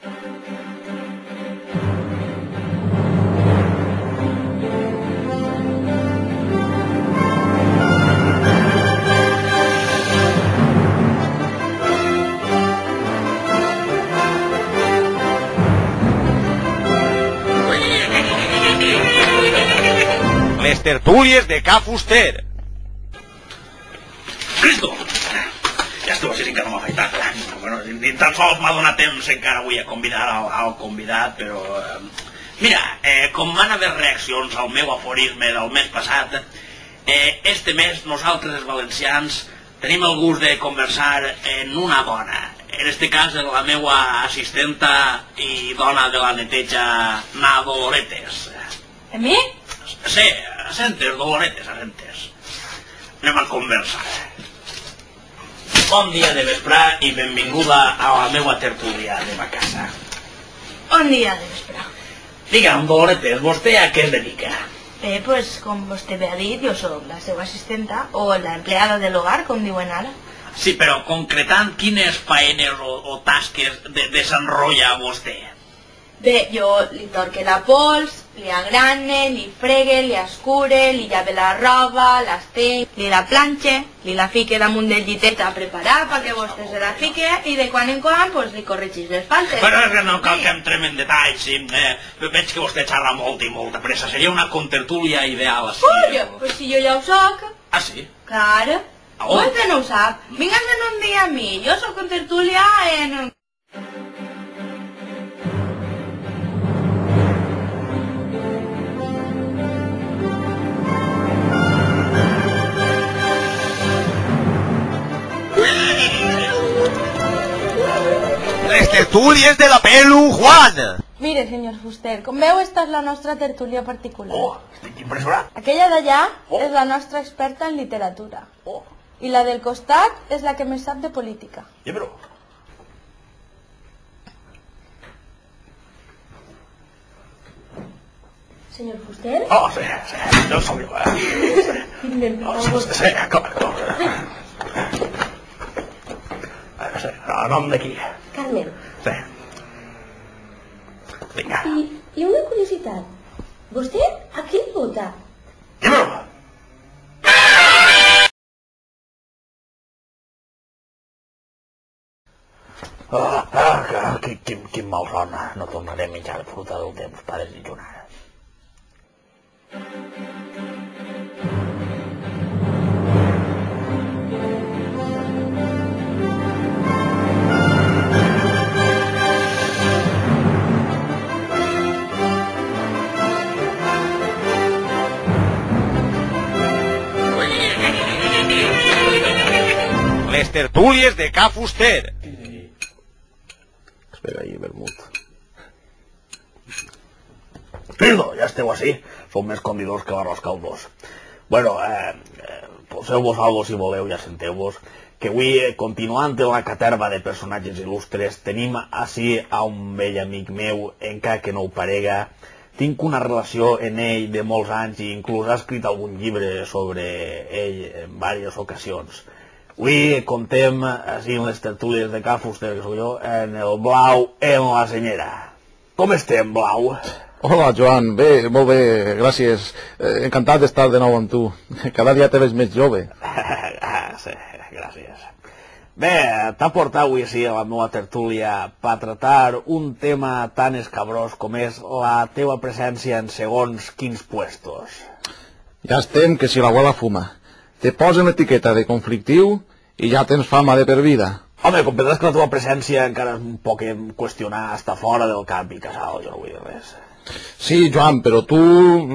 Les tertúlies de Ca Fuster. Cristo! Ja esteu així encara no m'ha afaitat. Bueno, ni tan sols m'ha donat temps encara avui a convidar al convidat, però... Mira, com van haver reaccions al meu aforisme del mes passat, este mes nosaltres els valencians tenim el gust de conversar en una dona. En este cas la meua assistenta i dona de la neteja, na Doloretes. A mi? Sí, assentes, Doloretes, assentes. Anem a conversar. Bon dia de vespre i benvinguda a la meua tertúlia de ma casa. Bon dia de vespre. Digue'm, Doloretes, vostè a què es dedica? Pues com vostè bé ha dit, jo soc la seva assistenta o la empleada de l'hogar, com diuen ara. Sí, però concretant quines faenes o tasques desenrotlla vostè? Bé, jo li torque la pols, li agrane, li fregue, li escure, li llave la roba, l'esteny, li la planxe, li la fique damunt del llitet a preparar perquè vostè se la fique i de quan en quan pues, li corregís les faltes. Però és que no cal que entrem en detalls, sí. Veig que vostè xerra molt i molta pressa. Seria una contertúlia ideal, així. Pues si jo ja ho soc. Ah, sí? Clar. Oh. Vostè no ho sap. Vingue'n un dia a mi. Jo soc contertúlia en... Les tertúlies de la Pelu Juan. Mire, senyor Fuster, com veu, esta és la nostra tertúlia particular. Oh, estic impressionat. Aquella d'allà és la nostra experta en literatura. Oh. I la del costat és la que més sap de política. Ja, però... Senyor Fuster? Oh, sí, no sóc jo, Sí, com... Sí, a nom d'aquí. Carmen. Sí. Vinga. I una curiositat. Vostè a qui vota? Ja, però... Quin mal son. No tornaré a menjar fruta del temps per desitjonar. Les tertúlies de Ca Fuster. Espera ahí, vermut. Cristo, ja esteu així. Som més condidors que l'arròs caldós. Bueno, poseu-vos algo si voleu, ja senteu-vos, que avui, continuant en la caterva de personatges il·lustres, tenim així a un vell amic meu, encara que no ho parega. Tinc una relació en ell de molts anys i inclús ha escrit algun llibre sobre ell en diverses ocasions. Avui contem, així en les tertúlies de Ca Fuster, que soc jo, en el Blau en la senyera. Com estem, Blau? Hola, Joan. Bé, molt bé, gràcies. Encantat d'estar de nou amb tu. Cada dia te veig més jove. Sí, gràcies. Bé, t'ha portat avui així a la meva tertúlia per tratar un tema tan escabrós com és la teva presència en segons quins puestos. Ja estem que si l'abuela fuma. Te posen l'etiqueta de conflictiu i ja tens fama de per vida. Home, comprendràs que la teva presència encara és un poc qüestionar, està fora del camp i casal, jo no vull dir res. Sí, Joan, però tu,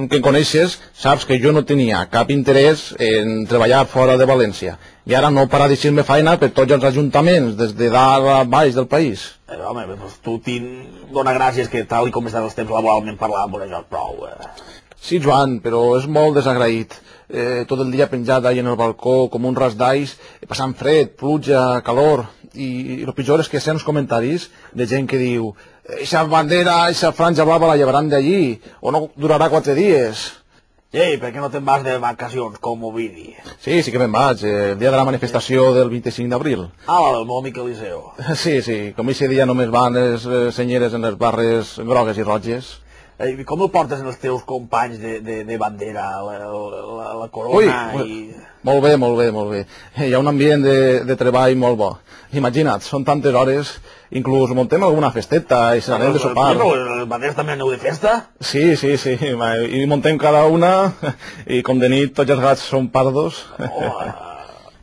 que em coneixes, saps que jo no tenia cap interès en treballar fora de València. I ara no para de dir-me feina per tots els ajuntaments, des de dalt a baix del país. Home, doncs tu dona gràcies que tal i com estan els temps laboralment parlant, doncs això és prou. Sí, Joan, però és molt desagraït. Tot el dia penjat ahí en el balcó com un ras d'ais, passant fred, pluja, calor, i el pitjor és que sents comentaris de gent que diu «Eixa bandera, eixa franja blava la llevaran d'allí, o no durarà 4 dies». Ei, per què no te'n vas de vacacions, com Ovidi? Sí, sí que me'n vaig, el dia de la manifestació del 25 d'abril. Ah, la del Mòmic Eliseo. Sí, sí, com aquest dia només van les senyeres en les barres grogues i roges. Ei, com el portes els teus companys de bandera, la corona i... Molt bé, molt bé, molt bé. Hi ha un ambient de treball molt bo. Imagina't, són tantes hores, inclús muntem alguna festeta i se n'anem de sopar. Però els banderes també aneu de festa? Sí, i muntem cada una, i com de nit tots els gats són pardos.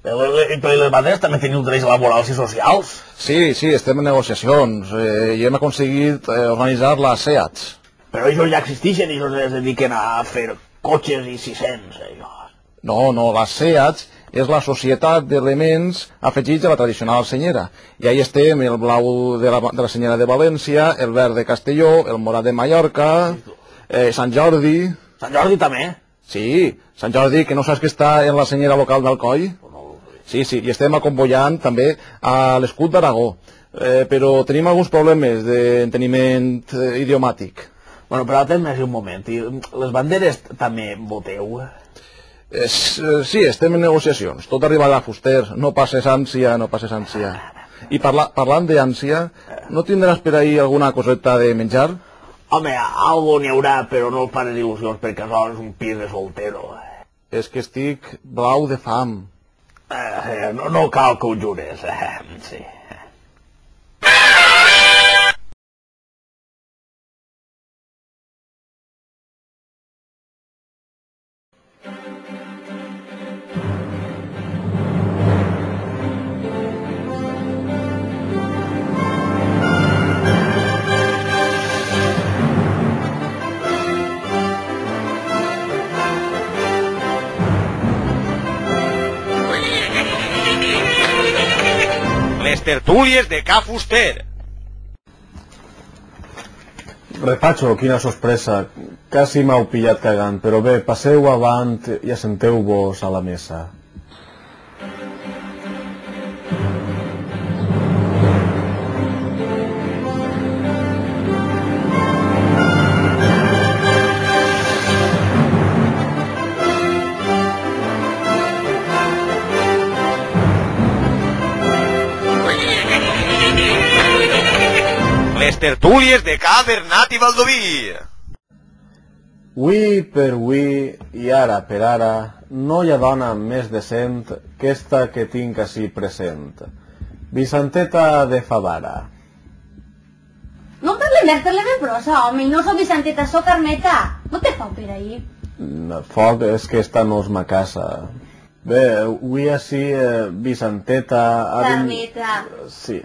Però les banderes també teniu drets laborals i socials? Sí, estem en negociacions i hem aconseguit organitzar la SEATS. Però ells ja existeixen i ells es dediquen a fer cotxes i 600. No, la SEATS és la Societat d'Elements afegits a la tradicional senyera. I ahí estem el blau de la senyera de València, el verd de Castelló, el morat de Mallorca, Sant Jordi... Sant Jordi també? Sí, Sant Jordi, que no saps que està en la senyera local d'Alcoi? Sí, i estem acomboiant també a l'escut d'Aragó, però tenim alguns problemes d'enteniment idiomàtic. Bueno, però atén-me un moment, les banderes també voteu? Sí, estem en negociacions, tot arribarà a Fuster, no passes ànsia. I parlant d'ànsia, no tindràs per ahir alguna coseta de menjar? Home, algo n'hi haurà, però no us faran il·lusions perquè aleshores és un pis de soltero. És que estic blau de fam. No cal que ho jures, sí. Les tertúlies de Ca Fuster. Repacho, quina sorpresa. Quasi m'heu pillat cagant, però bé, passeu avant i assenteu-vos a la mesa. Les tertúlies de Ca Bernat i Baldoví. Ui per ui i ara per ara, no hi ha dona més decent que esta que tinc ací present. Vicenteta de Favara. No parlem més, parlem en prosa, home, no soc Vicenteta, soc Carmeta. No te fa per ahir. Foc, és que esta no és ma casa. Bé, avui ací Vicenteta... Carmeta. Sí,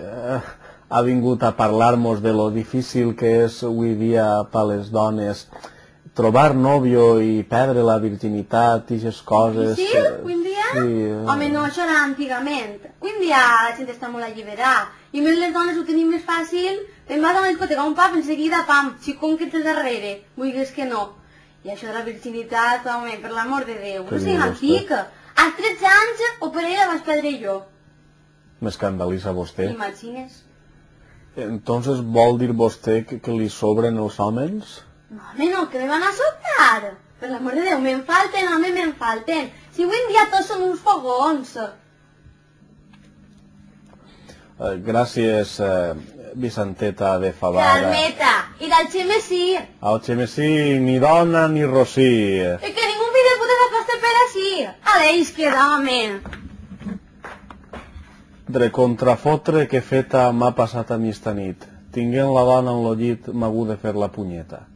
ha vingut a parlar-nos de lo difícil que és avui dia per les dones trobar nòvio i perdre la virginitat i aquestes coses. Sí? Avui en dia? Sí. Home, no, això era antigament. Avui en dia la gent està molt alliberada. I més les dones ho tenim més fàcil. Te'n vas a una discoteca, un pub, en seguida, pam, xicón que té darrere. Vulguis que no. I això de la virginitat, home, per l'amor de Déu. No sigui antic. Als 13 anys, o per ella la vaig perdre jo. M'escandalitza vostè. Imagines? Entonces vol dir vostè que li sobren els homes? No, home, no, que me van a sobrar. Per l'amor de Déu, me'n falten, home, me'n falten. Si avui en dia tots són uns fogons. Gràcies, Vicenteta de Favara. Carmeta, i del Xemesí. Al Xemesí, ni dona ni rosí. I que ningú vide putes a pastel per així. Aleix, que home. De contrafotre que feta m'ha passat a mi esta nit. Tinguent la dona en lo llit, m'ha hagut de fer la punyeta.